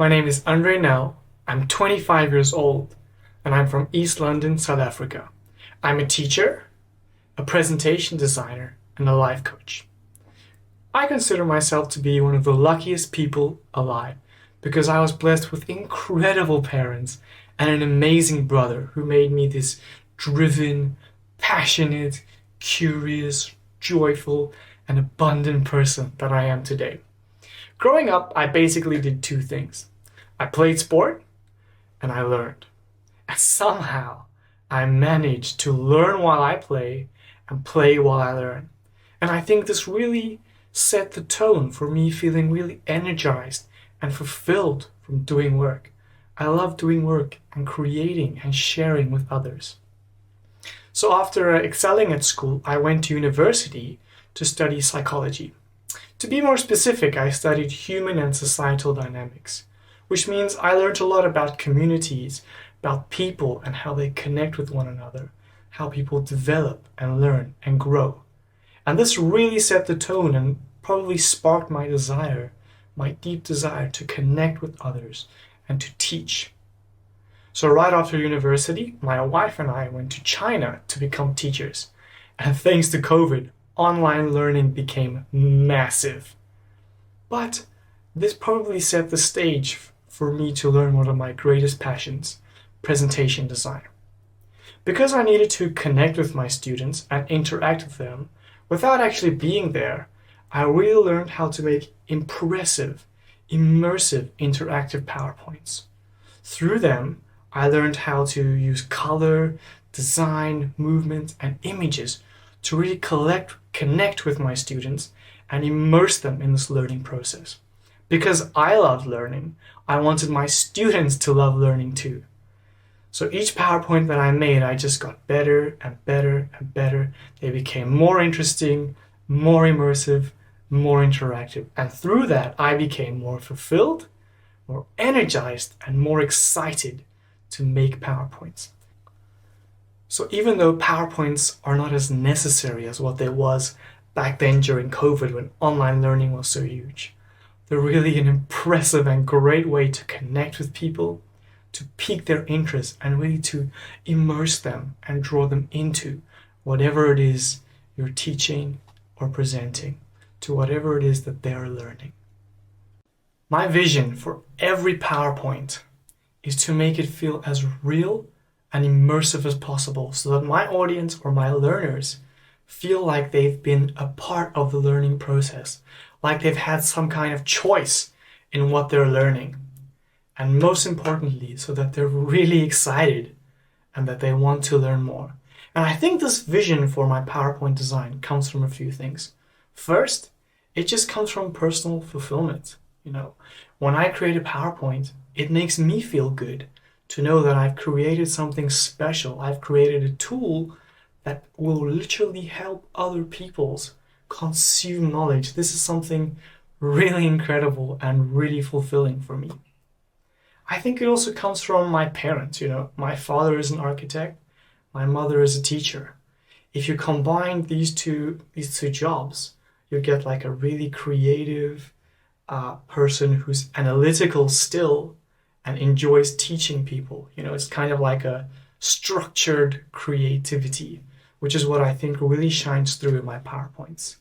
My name is Andre Nel. I'm 25 years old and I'm from East London, South Africa. I'm a teacher, a presentation designer, and a life coach. I consider myself to be one of the luckiest people alive because I was blessed with incredible parents and an amazing brother who made me this driven, passionate, curious, joyful, and abundant person that I am today. Growing up, I basically did two things. I played sport and I learned. And somehow I managed to learn while I play and play while I learn. And I think this really set the tone for me feeling really energized and fulfilled from doing work. I love doing work and creating and sharing with others. So after excelling at school, I went to university to study psychology. To be more specific, I studied human and societal dynamics, which means I learned a lot about communities, about people and how they connect with one another, how people develop and learn and grow. And this really set the tone and probably sparked my desire, my deep desire to connect with others and to teach. So right after university, my wife and I went to China to become teachers. And thanks to COVID, online learning became massive. But this probably set the stage for me to learn one of my greatest passions, presentation design. Because I needed to connect with my students and interact with them without actually being there, I really learned how to make impressive, immersive, interactive PowerPoints. Through them, I learned how to use color, design, movement, and images to really connect with my students and immerse them in this learning process. Because I loved learning, I wanted my students to love learning too. So each PowerPoint that I made, I just got better and better and better. They became more interesting, more immersive, more interactive. And through that, I became more fulfilled, more energized, and more excited to make PowerPoints. So even though PowerPoints are not as necessary as what they was back then during COVID when online learning was so huge, they're really an impressive and great way to connect with people, to pique their interest, and really to immerse them and draw them into whatever it is you're teaching or presenting, to whatever it is that they're learning. My vision for every PowerPoint is to make it feel as real and immersive as possible so that my audience or my learners feel like they've been a part of the learning process, like they've had some kind of choice in what they're learning. And most importantly, so that they're really excited and that they want to learn more. And I think this vision for my PowerPoint design comes from a few things. First, it just comes from personal fulfillment. When I create a PowerPoint, it makes me feel good to know that I've created something special. I've created a tool that will literally help other peoples consume knowledge. This is something really incredible and really fulfilling for me. I think it also comes from my parents. My father is an architect, my mother is a teacher. If you combine these two jobs, you get like a really creative person who's analytical still and enjoys teaching people. It's kind of like a structured creativity, which is what I think really shines through in my PowerPoints.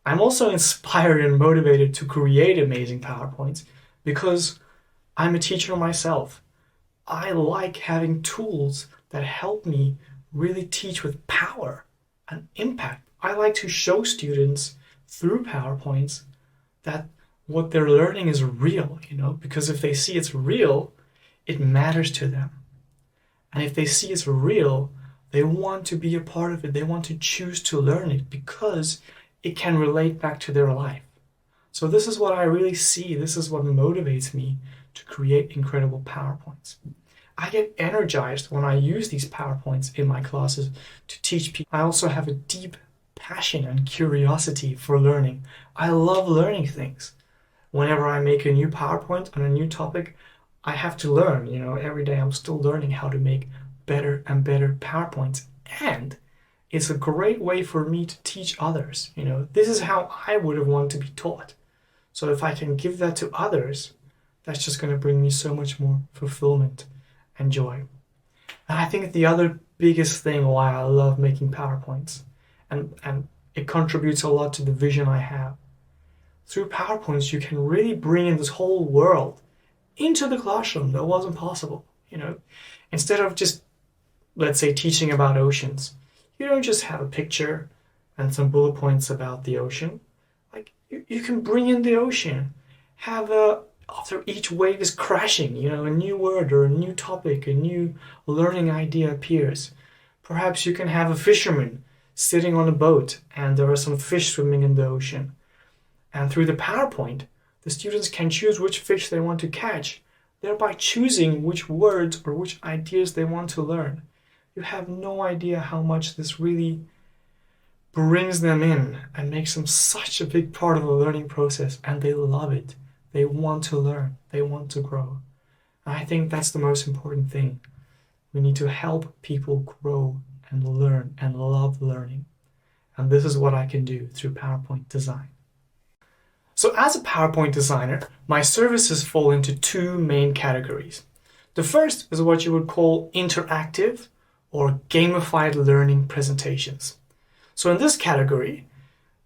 I'm also inspired and motivated to create amazing PowerPoints because I'm a teacher myself. I like having tools that help me really teach with power and impact. I like to show students through PowerPoints that what they're learning is real, because if they see it's real, it matters to them. And if they see it's real, they want to be a part of it. They want to choose to learn it because it can relate back to their life. So this is what I really see. This is what motivates me to create incredible PowerPoints. I get energized when I use these PowerPoints in my classes to teach people. I also have a deep passion and curiosity for learning. I love learning things. Whenever I make a new PowerPoint on a new topic, I have to learn. Every day I'm still learning how to make better and better PowerPoints. And it's a great way for me to teach others. This is how I would have wanted to be taught. So if I can give that to others, That's just going to bring me so much more fulfillment and joy. And I think the other biggest thing why I love making PowerPoints, and it contributes a lot to the vision I have. Through PowerPoints, you can really bring in this whole world into the classroom that wasn't possible. Instead of just, let's say, teaching about oceans, you don't just have a picture and some bullet points about the ocean. Like you can bring in the ocean, after each wave is crashing, a new word or a new topic, a new learning idea appears. Perhaps you can have a fisherman sitting on a boat and there are some fish swimming in the ocean. And through the PowerPoint, the students can choose which fish they want to catch, thereby choosing which words or which ideas they want to learn. You have no idea how much this really brings them in and makes them such a big part of the learning process, and they love it. They want to learn. They want to grow. And I think that's the most important thing. We need to help people grow and learn and love learning. And this is what I can do through PowerPoint design. So as a PowerPoint designer, my services fall into two main categories. The first is what you would call interactive or gamified learning presentations. So in this category,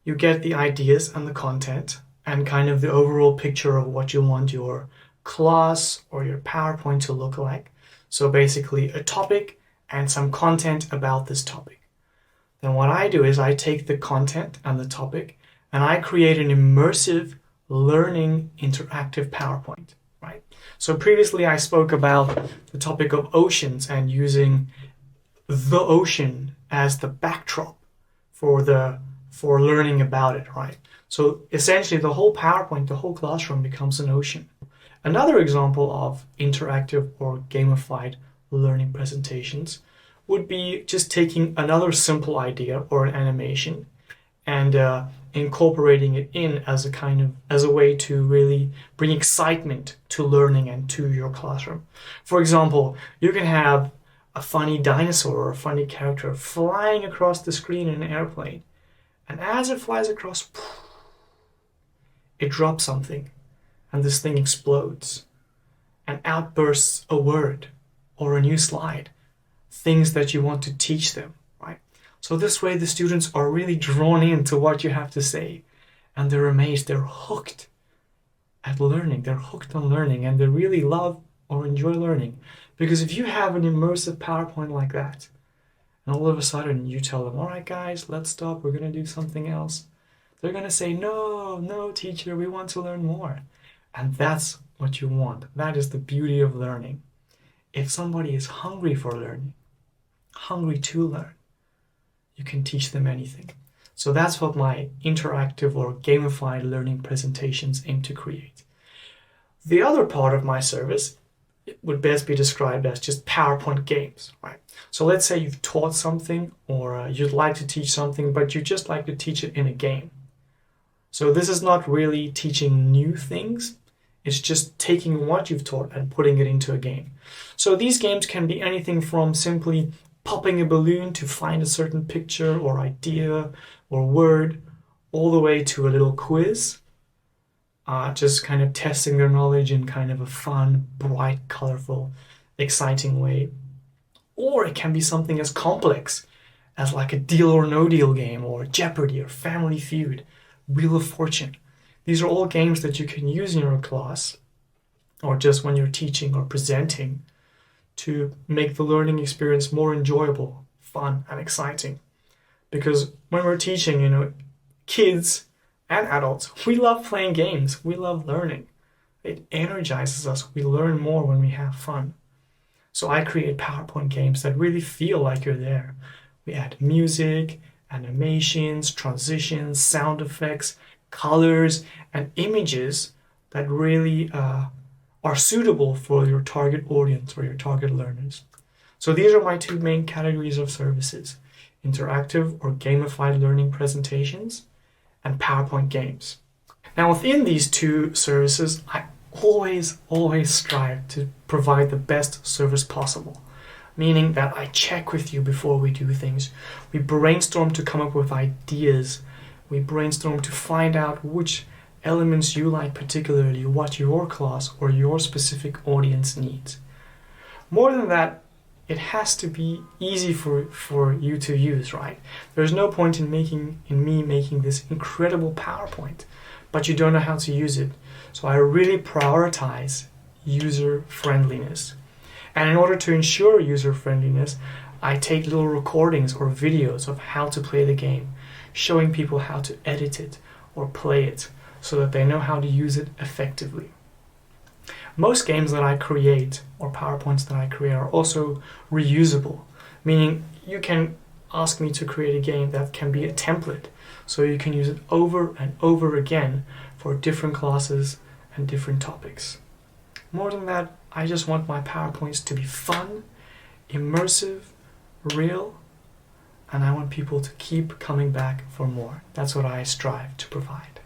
you get the ideas and the content and kind of the overall picture of what you want your class or your PowerPoint to look like. So basically a topic and some content about this topic. Then what I do is I take the content and the topic and I create an immersive learning interactive PowerPoint, right? So previously I spoke about the topic of oceans and using the ocean as the backdrop for learning about it, right? So essentially the whole PowerPoint, the whole classroom becomes an ocean. Another example of interactive or gamified learning presentations would be just taking another simple idea or an animation and incorporating it in as a way to really bring excitement to learning and to your classroom. For example, you can have a funny dinosaur or a funny character flying across the screen in an airplane. And as it flies across, it drops something and this thing explodes and outbursts a word or a new slide, things that you want to teach them, right? So this way the students are really drawn into what you have to say and they're amazed, they're hooked at learning, they're hooked on learning and they really love or enjoy learning. Because if you have an immersive PowerPoint like that, and all of a sudden you tell them, all right guys, let's stop, we're going to do something else. They're going to say, no, teacher, we want to learn more. And that's what you want. That is the beauty of learning. If somebody is hungry for learning, hungry to learn, you can teach them anything. So that's what my interactive or gamified learning presentations aim to create. The other part of my service would best be described as just PowerPoint games, right? So let's say you've taught something or you'd like to teach something, but you just like to teach it in a game. So this is not really teaching new things. It's just taking what you've taught and putting it into a game. So these games can be anything from simply popping a balloon to find a certain picture or idea or word, all the way to a little quiz, just kind of testing their knowledge in kind of a fun, bright, colorful, exciting way. Or it can be something as complex as like a Deal or No Deal game or Jeopardy or Family Feud, Wheel of Fortune. These are all games that you can use in your class or just when you're teaching or presenting to make the learning experience more enjoyable, fun, and exciting. Because when we're teaching, kids and adults, we love playing games. We love learning. It energizes us. We learn more when we have fun. So I create PowerPoint games that really feel like you're there. We add music, animations, transitions, sound effects, colors, and images that really are suitable for your target audience or your target learners. So these are my two main categories of services: interactive or gamified learning presentations and PowerPoint games. Now within these two services, I always strive to provide the best service possible, meaning that I check with you before we do things. We brainstorm to come up with ideas. We brainstorm to find out which elements you like particularly, what your class or your specific audience needs. More than that, it has to be easy for you to use, right? There's no point in me making this incredible PowerPoint, but you don't know how to use it. So I really prioritize user friendliness. And in order to ensure user friendliness, I take little recordings or videos of how to play the game, showing people how to edit it or play it so that they know how to use it effectively. Most games that I create or PowerPoints that I create are also reusable, meaning you can ask me to create a game that can be a template, so you can use it over and over again for different classes and different topics. More than that, I just want my PowerPoints to be fun, immersive, real, and I want people to keep coming back for more. That's what I strive to provide.